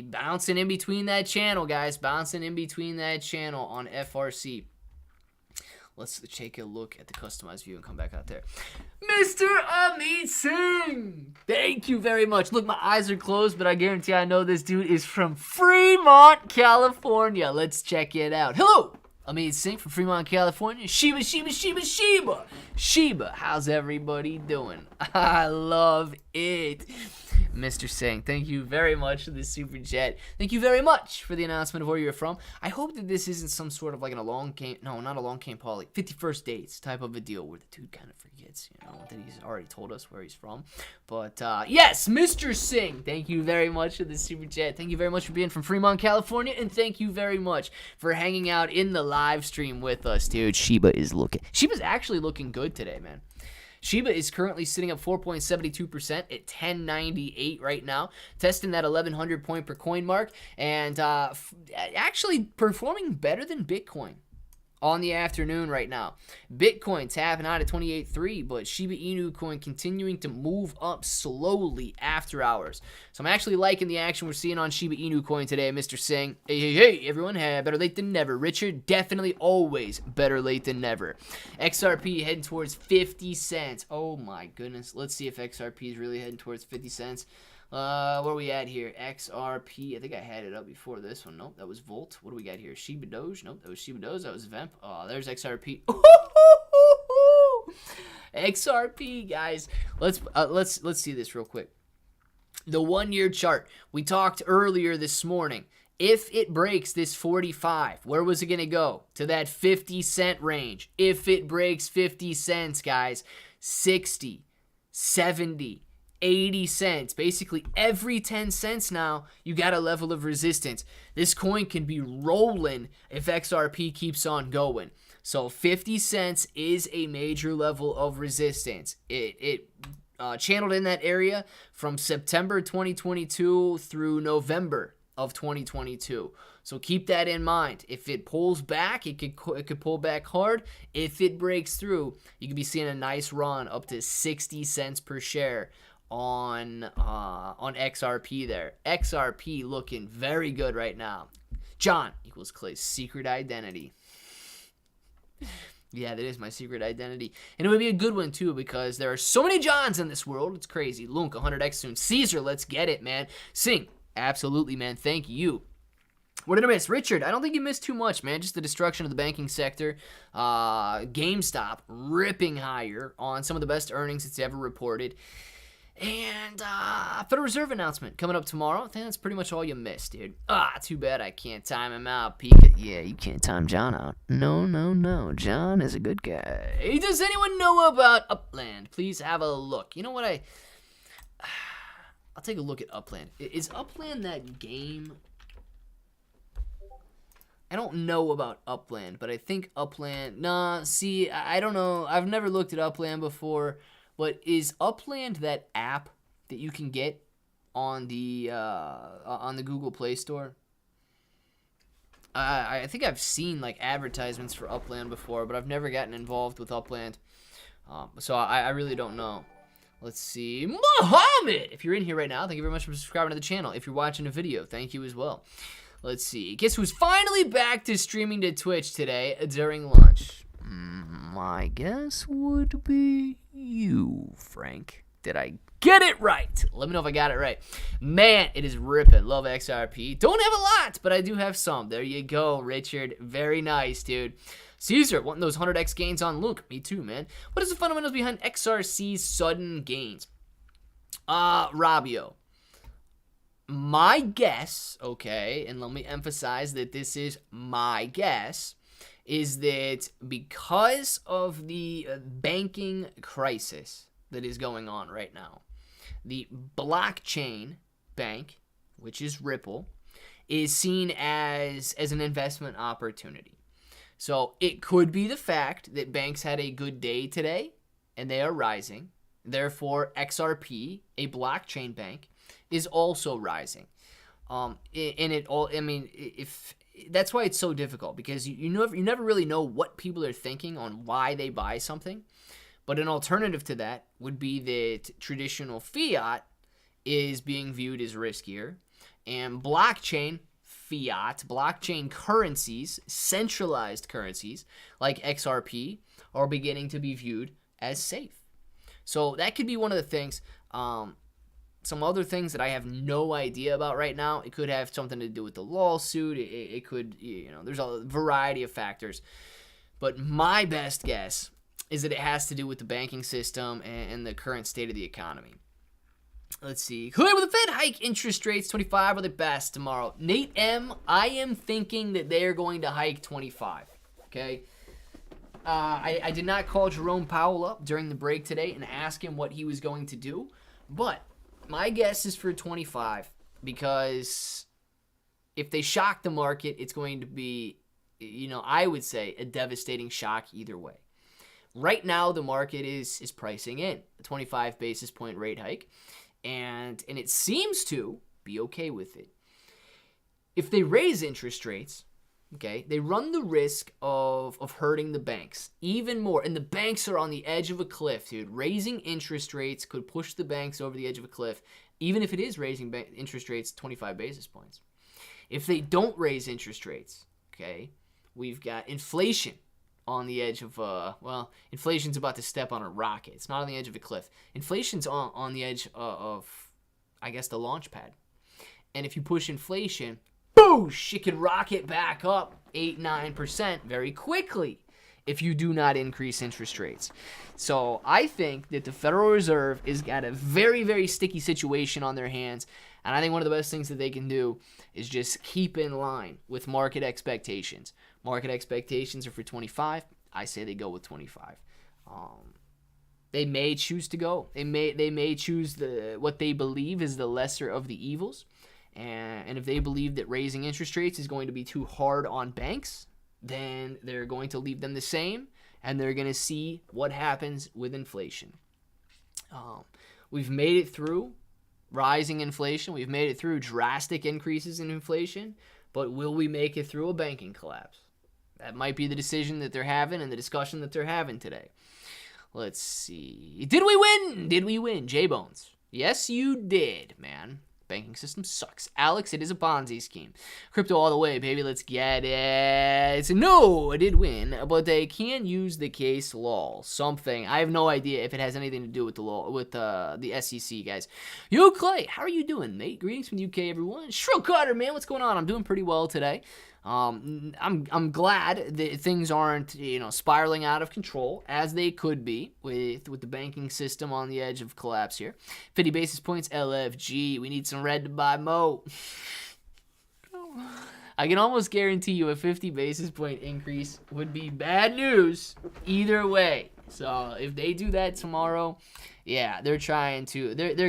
bouncing in between that channel, guys. Bouncing in between that channel on FRC. Let's take a look at the customized view and come back out there. Mr. Amit Singh! Thank you very much. Look, my eyes are closed, but I guarantee I know this dude is from Fremont, California. Let's check it out. Hello! Amit Singh from Fremont, California. Shiba, Shiba, Shiba, Shiba. Shiba, how's everybody doing? I love it. Mr. Singh, thank you very much for the super chat. Thank you very much for the announcement of where you're from. I hope that this isn't some sort of like an along came, no, not along came Paul, like 51st dates type of a deal where the dude kind of forgets, you know, that he's already told us where he's from. But yes, Mr. Singh, thank you very much for the super chat. Thank you very much for being from Fremont, California, and thank you very much for hanging out in the live stream with us, dude. Shiba's actually looking good today, man. Shiba is currently sitting up 4.72% at 1098 right now, testing that 1100 point per coin mark, and actually performing better than Bitcoin on the afternoon right now. Bitcoin tapping out at 28.3, but Shiba Inu coin continuing to move up slowly after hours. So I'm actually liking the action we're seeing on Shiba Inu coin today, Mr. Singh. Hey, everyone, better late than never. Richard, definitely always better late than never. XRP heading towards 50 cents. Oh my goodness. Let's see if XRP is really heading towards 50 cents. Where are we at here? XRP. I think I had it up before this one. Nope, that was Volt. What do we got here? Shiba Doge. Nope, that was Shiba Doge. That was Vemp. Oh, there's XRP. XRP, guys. Let's see this real quick. The 1 year chart. We talked earlier this morning. If it breaks this 45, where was it going to go? To that 50 cent range. If it breaks 50 cents, guys, 60, 70, 80 cents. Basically, every 10 cents now, you got a level of resistance. This coin can be rolling if XRP keeps on going. So 50 cents is a major level of resistance. It channeled in that area from September 2022 through November of 2022. So keep that in mind. If it pulls back, it could pull back hard. If it breaks through, you could be seeing a nice run up to 60 cents per share on XRP there. XRP looking very good right now. John equals Clay's secret identity. Yeah, that is my secret identity. And it would be a good one, too, because there are so many Johns in this world. It's crazy. Lunk, 100x soon. Caesar, let's get it, man. Sing, absolutely, man. Thank you. What did I miss? Richard, I don't think you missed too much, man. Just the destruction of the banking sector. GameStop ripping higher on some of the best earnings it's ever reported. And Federal Reserve announcement coming up tomorrow. I think that's pretty much all you missed, dude. Too bad I can't time him out, Pika. Yeah, you can't time John out. No. John is a good guy. Hey, does anyone know about Upland? Please have a look. You know what? I'll take a look at Upland. Is Upland that game? I don't know about Upland, but I think Upland. Nah, see, I don't know. I've never looked at Upland before. But is Upland that app that you can get on the Google Play Store? I think I've seen like advertisements for Upland before, but I've never gotten involved with Upland. So I really don't know. Let's see. Mohammed! If you're in here right now, thank you very much for subscribing to the channel. If you're watching a video, thank you as well. Let's see. Guess who's finally back to streaming to Twitch today during lunch? My guess would be you, Frank. Did I get it right? Let me know if I got it right. Man, it is ripping. Love XRP. Don't have a lot, but I do have some. There you go, Richard. Very nice, dude. Caesar, wanting those 100x gains on LUNC. Me too, man. What is the fundamentals behind XRC's sudden gains? Rabio. My guess, okay, and let me emphasize that this is my guess, is that because of the banking crisis that is going on right now, the blockchain bank, which is Ripple, is seen as an investment opportunity. So it could be the fact that banks had a good day today and they are rising. Therefore, XRP, a blockchain bank, is also rising. If that's why it's so difficult, because you never really know what people are thinking on why they buy something. But an alternative to that would be that traditional fiat is being viewed as riskier, and blockchain currencies, centralized currencies like XRP, are beginning to be viewed as safe. So that could be one of the things. Some other things that I have no idea about right now. It could have something to do with the lawsuit. It could, there's a variety of factors. But my best guess is that it has to do with the banking system and the current state of the economy. Let's see. Clear with the Fed hike interest rates 25 or the best tomorrow. Nate M, I am thinking that they are going to hike 25. Okay. I did not call Jerome Powell up during the break today and ask him what he was going to do, but my guess is for 25, because if they shock the market, it's going to be, I would say a devastating shock either way. Right now, the market is pricing in a 25 basis point rate hike, and it seems to be okay with it. If they raise interest rates, okay, they run the risk of hurting the banks even more. And the banks are on the edge of a cliff, dude. Raising interest rates could push the banks over the edge of a cliff, even if it is raising interest rates 25 basis points. If they don't raise interest rates, okay, we've got inflation on the edge of, inflation's about to step on a rocket. It's not on the edge of a cliff. Inflation's on the edge of, I guess, the launch pad. And if you push inflation, boosh, it could rocket back up 8-9% very quickly if you do not increase interest rates. So I think that the Federal Reserve has got a very, very sticky situation on their hands, and I think one of the best things that they can do is just keep in line with market expectations. Market expectations are for 25. I say they go with 25. They may choose to go. They may choose what they believe is the lesser of the evils. And if they believe that raising interest rates is going to be too hard on banks, then they're going to leave them the same, and they're going to see what happens with inflation. We've made it through rising inflation. We've made it through drastic increases in inflation, but will we make it through a banking collapse? That might be the decision that they're having and the discussion that they're having today. Let's see. Did we win? Did we win? J-Bones. Yes, you did, man. Banking system sucks. Alex, it is a Ponzi scheme. Crypto all the way, baby. Let's get it. No, I did win, but they can use the case lol. Something. I have no idea if it has anything to do with the law, with the SEC, guys. Yo, Clay, how are you doing, mate? Greetings from the UK, everyone. Shrill Carter, man, what's going on? I'm doing pretty well today. I'm glad that things aren't, spiraling out of control as they could be with the banking system on the edge of collapse here. 50 basis points, LFG. We need some red to buy Mo. I can almost guarantee you a 50 basis point increase would be bad news either way. So if they do that tomorrow, yeah, they're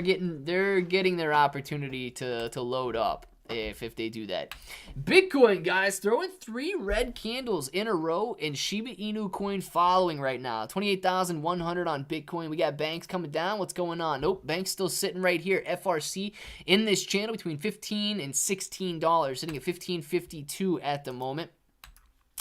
getting their opportunity to load up. If they do that. Bitcoin, guys, throwing 3 red candles in a row, and Shiba Inu coin following right now. 28,100 on Bitcoin. We got banks coming down. What's going on? Nope, banks still sitting right here. FRC in this channel between $15 and $16, sitting at $15.52 at the moment.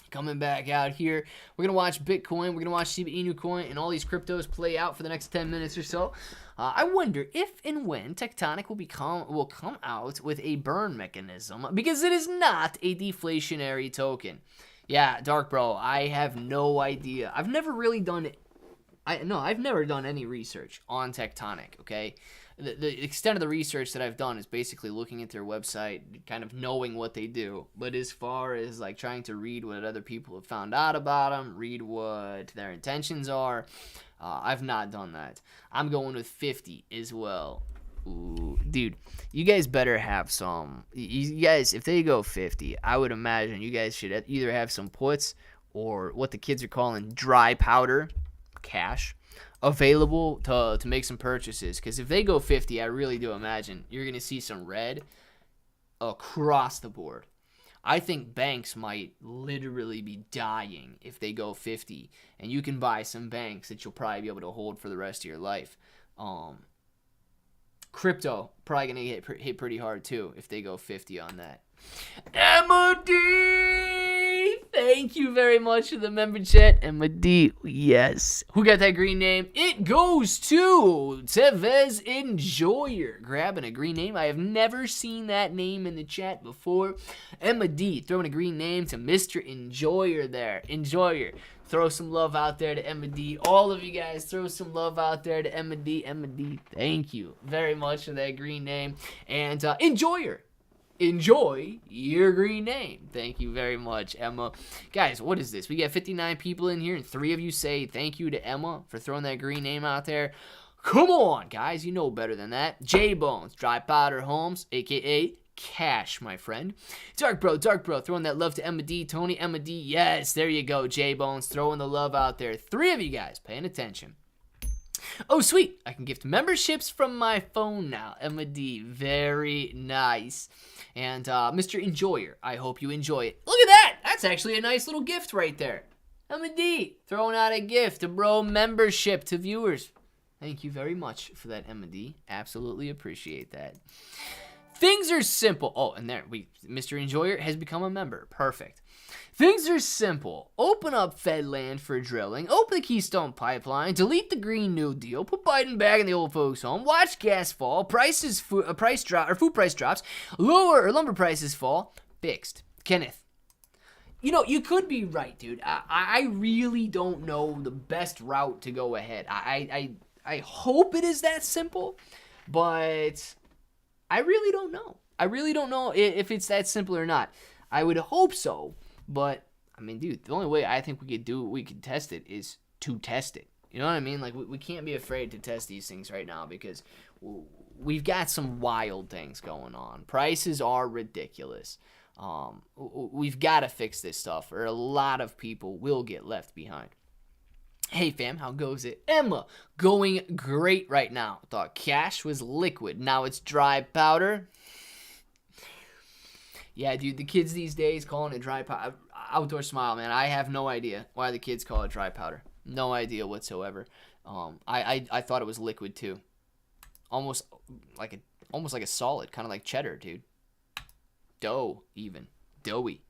Coming back out here. We're going to watch Bitcoin. We're going to watch Shiba Inu coin and all these cryptos play out for the next 10 minutes or so. I wonder if and when Tectonic will come out with a burn mechanism, because it is not a deflationary token. Yeah, Dark Bro, I have no idea. I've never really done it. I've never done any research on Tectonic, okay? the extent of the research that I've done is basically looking at their website, kind of knowing what they do. But as far as like trying to read what other people have found out about them, read what their intentions are, I've not done that. I'm going with 50 as well. Ooh, dude, you guys better have some. You guys, if they go 50, I would imagine you guys should either have some puts or what the kids are calling dry powder, cash, available to make some purchases. Because if they go 50, I really do imagine you're going to see some red across the board. I think banks might literally be dying if they go 50, and you can buy some banks that you'll probably be able to hold for the rest of your life. Crypto probably gonna hit pretty hard too if they go 50 on that. Emma D, thank you very much for the member chat. Emma D, yes. Who got that green name? It goes to Tevez Enjoyer. Grabbing a green name. I have never seen that name in the chat before. Emma D throwing a green name to Mr. Enjoyer there. Enjoyer. Throw some love out there to Emma D. All of you guys, throw some love out there to Emma D. Emma D, thank you very much for that green name. And Enjoyer. Enjoy your green name. Thank you very much, Emma. Guys, what is this? We got 59 people in here, and 3 of you say thank you to Emma for throwing that green name out there. Come on, guys. You know better than that. J-Bones, Dry Powder Holmes, a.k.a. Cash, my friend. Dark Bro, throwing that love to Emma D. Tony, Emma D. Yes, there you go, J-Bones, throwing the love out there. 3 of you guys paying attention. Oh, sweet. I can gift memberships from my phone now. Emma D. Very nice. And Mr. Enjoyer, I hope you enjoy it. Look at that. That's actually a nice little gift right there. Emma D. throwing out a gift, a bro membership to viewers. Thank you very much for that, Emma D. Absolutely appreciate that. Things are simple. Oh, and there, Mr. Enjoyer has become a member. Perfect. Things are simple. Open up Fedland for drilling. Open the Keystone Pipeline. Delete the Green New Deal. Put Biden back in the old folks' home. Watch gas fall. Food price drops. Lumber prices fall. Fixed. Kenneth. You know, you could be right, dude. I really don't know the best route to go ahead. I hope it is that simple, but I really don't know. I really don't know if it's that simple or not. I would hope so, but I mean, dude, the only way I think we could test it is to test it. You know what I mean? Like, we can't be afraid to test these things right now because we've got some wild things going on. Prices are ridiculous. We've got to fix this stuff or a lot of people will get left behind. Hey fam, how goes it? Emma, going great right now. Thought cash was liquid. Now it's dry powder. Yeah, dude, the kids these days calling it dry powder. Outdoor Smile, man. I have no idea why the kids call it dry powder. No idea whatsoever. I thought it was liquid too. Almost like a solid, kind of like cheddar, dude. Dough, even. Doughy.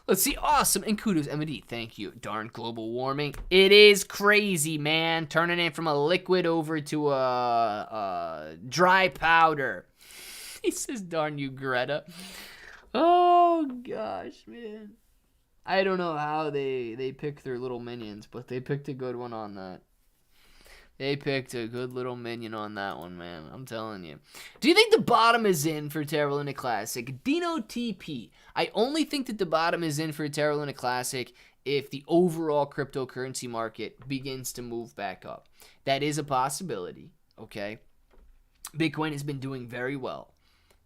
Let's see. Awesome. And kudos, MD. Thank you. Darn global warming. It is crazy, man. Turning it from a liquid over to a dry powder. He says, darn you, Greta. Oh, gosh, man. I don't know how they pick their little minions, but they picked a good one on that. They picked a good little minion on that one, man. I'm telling you. Do you think the bottom is in for Terra Luna Classic? Dino TP. I only think that the bottom is in for Terra Luna Classic if the overall cryptocurrency market begins to move back up. That is a possibility, okay? Bitcoin has been doing very well.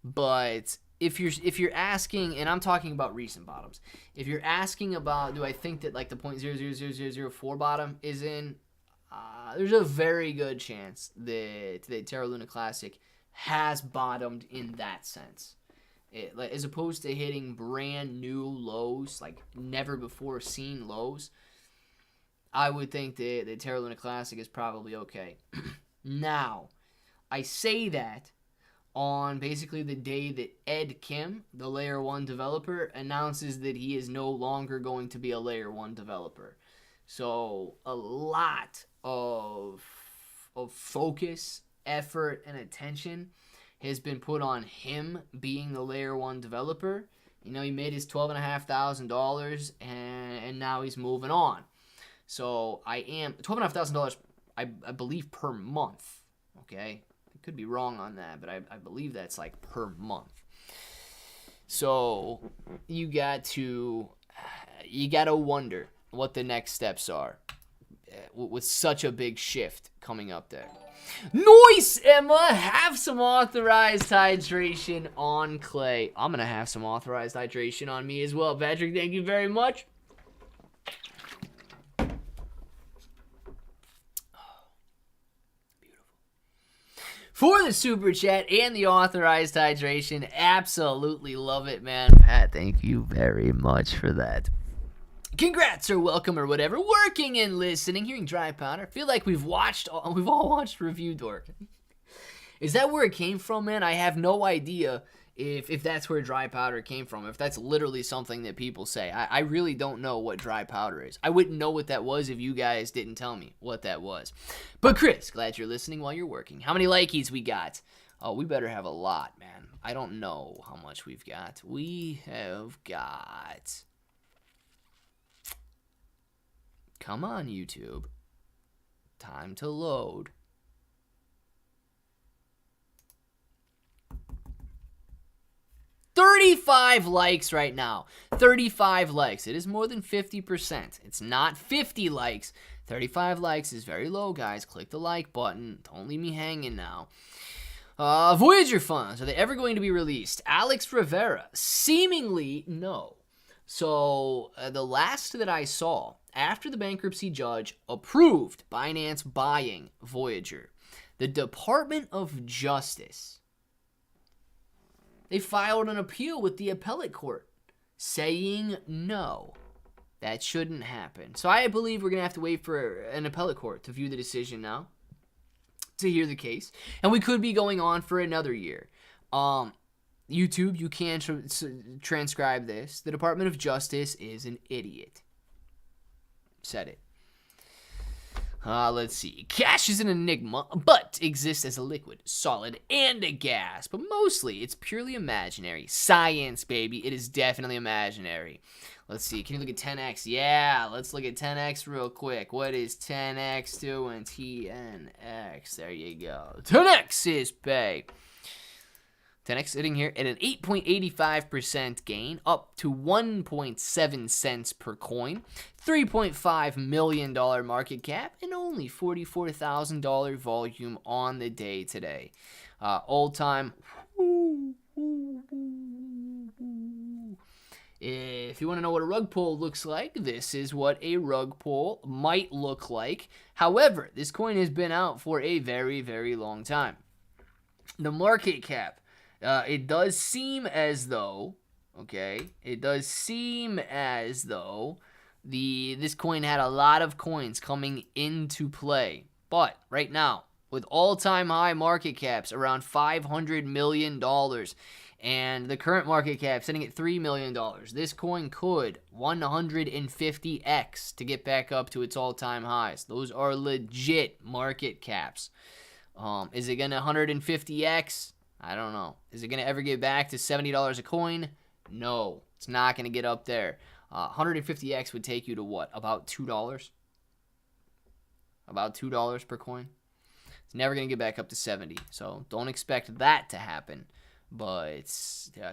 But if you're asking, and I'm talking about recent bottoms, if you're asking about do I think that like the 0.000004 bottom is in, there's a very good chance that the Terra Luna Classic has bottomed in that sense. As opposed to hitting brand new lows, like never before seen lows, I would think that the Terra Luna Classic is probably okay. Now, I say that on basically the day that Ed Kim, the Layer 1 developer, announces that he is no longer going to be a Layer 1 developer. So a lot of focus, effort, and attention has been put on him being the Layer 1 developer. You know, he made his $12,500 and now he's moving on. So I am $12,500, I believe, per month. Okay, Could be wrong on that, but I believe that's like per month. So you got to wonder what the next steps are with such a big shift coming up there. Nice, Emma. Have some authorized hydration on Clay. I'm going to have some authorized hydration on me as well. Patrick, thank you very much. For the super chat and the authorized hydration, absolutely love it, man. Pat, thank you very much for that. Congrats or welcome or whatever. Working and listening, hearing dry powder. Feel like we've all watched Review Dork. Is that where it came from, man? I have no idea if that's where dry powder came from. If that's literally something that people say. I really don't know what dry powder is. I wouldn't know what that was if you guys didn't tell me what that was. But Chris, glad you're listening while you're working. How many likeys we got? Oh, we better have a lot, man. I don't know how much we've got. We have got... Come on, YouTube. Time to load. 35 likes right now. 35 likes. It is more than 50%. It's not 50 likes. 35 likes is very low, guys. Click the like button. Don't leave me hanging now. Voyager funds. Are they ever going to be released? Alex Rivera. Seemingly, no. So, the last that I saw, after the bankruptcy judge approved Binance buying Voyager, the Department of Justice, they filed an appeal with the appellate court saying no, that shouldn't happen. So I believe we're going to have to wait for an appellate court to view the decision now, to hear the case. And we could be going on for another year. YouTube, you can transcribe this. The Department of Justice is an idiot. Said it. Let's see. Cash is an enigma, but exists as a liquid, solid, and a gas. But mostly, it's purely imaginary. Science, baby. It is definitely imaginary. Let's see. Can you look at 10x? Yeah, let's look at 10x real quick. What is 10x doing? TNX. There you go. 10x is pay. 10x sitting here at an 8.85% gain, up to 1.7 cents per coin, $3.5 million market cap, and only $44,000 volume on the day today. Old time. If you want to know what a rug pull looks like, this is what a rug pull might look like. However, this coin has been out for a very, very long time. The market cap. It does seem as though, this coin had a lot of coins coming into play. But right now, with all-time high market caps around $500 million, and the current market cap sitting at $3 million, this coin could 150x to get back up to its all-time highs. Those are legit market caps. Is it going to 150x? I don't know. Is it going to ever get back to $70 a coin? No, it's not going to get up there. 150x would take you to what? About $2? About $2 per coin? It's never going to get back up to 70, so don't expect that to happen. But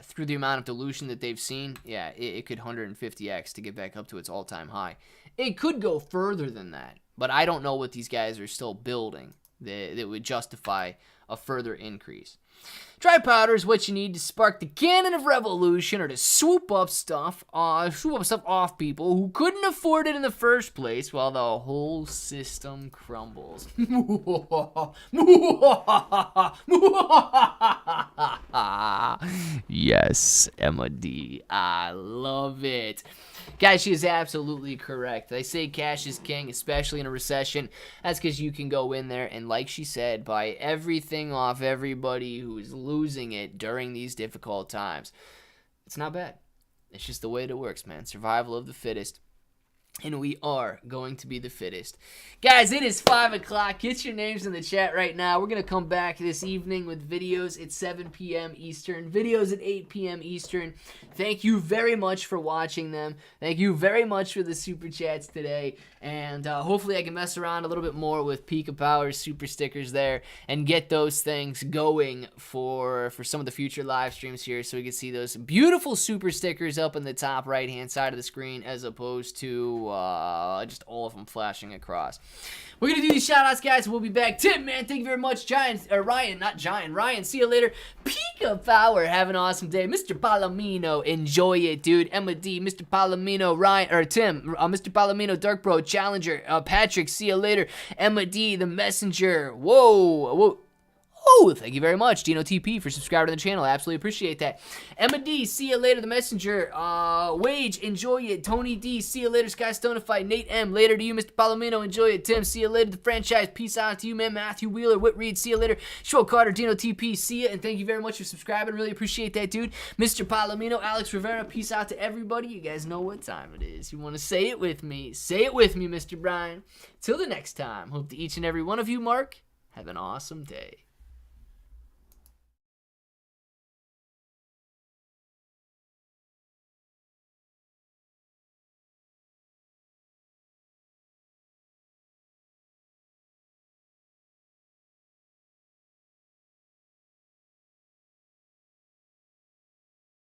through the amount of dilution that they've seen, yeah, it could 150x to get back up to its all-time high. It could go further than that, but I don't know what these guys are still building that would justify a further increase. Dry powder is what you need to spark the cannon of revolution, or to swoop up stuff off people who couldn't afford it in the first place while the whole system crumbles. Yes, Emma D. I love it. Guys, she is absolutely correct. They say cash is king, especially in a recession. That's because you can go in there and, like she said, buy everything off everybody who is losing it during these difficult times. It's not bad. It's just the way it works, man. Survival of the fittest. and we are going to be the fittest. Guys, it is 5 o'clock. Get your names in the chat right now. We're going to come back this evening with videos at 7 p.m. Eastern, videos at 8 p.m. Eastern. Thank you very much for watching them. Thank you very much for the Super Chats today. And hopefully I can mess around a little bit more with Pika Powers super stickers there and get those things going for some of the future live streams here, so we can see those beautiful super stickers up in the top right-hand side of the screen as opposed to just all of them flashing across. We're going to do these shout-outs, guys. We'll be back. Tim, man, thank you very much. Ryan, see you later. Pika Power, have an awesome day. Mr. Palomino, enjoy it, dude. Emma D, Mr. Palomino, Ryan, or Tim, Mr. Palomino, Dark Bro, Challenger, Patrick, see you later. Emma D, The Messenger, whoa. Oh, thank you very much, Dino TP, for subscribing to the channel. I absolutely appreciate that. Emma D, see you later. The Messenger. Wage, enjoy it. Tony D, see you later. Sky Stonify. Nate M, later to you. Mr. Palomino, enjoy it. Tim, see you later. The Franchise, peace out to you, man. Matthew Wheeler, Whit Reed, see you later. Show Carter, Dino TP, see you, and thank you very much for subscribing. Really appreciate that, dude. Mr. Palomino, Alex Rivera, peace out to everybody. You guys know what time it is. You want to say it with me. Say it with me, Mr. Brian. Till the next time, hope to each and every one of you, Mark, have an awesome day.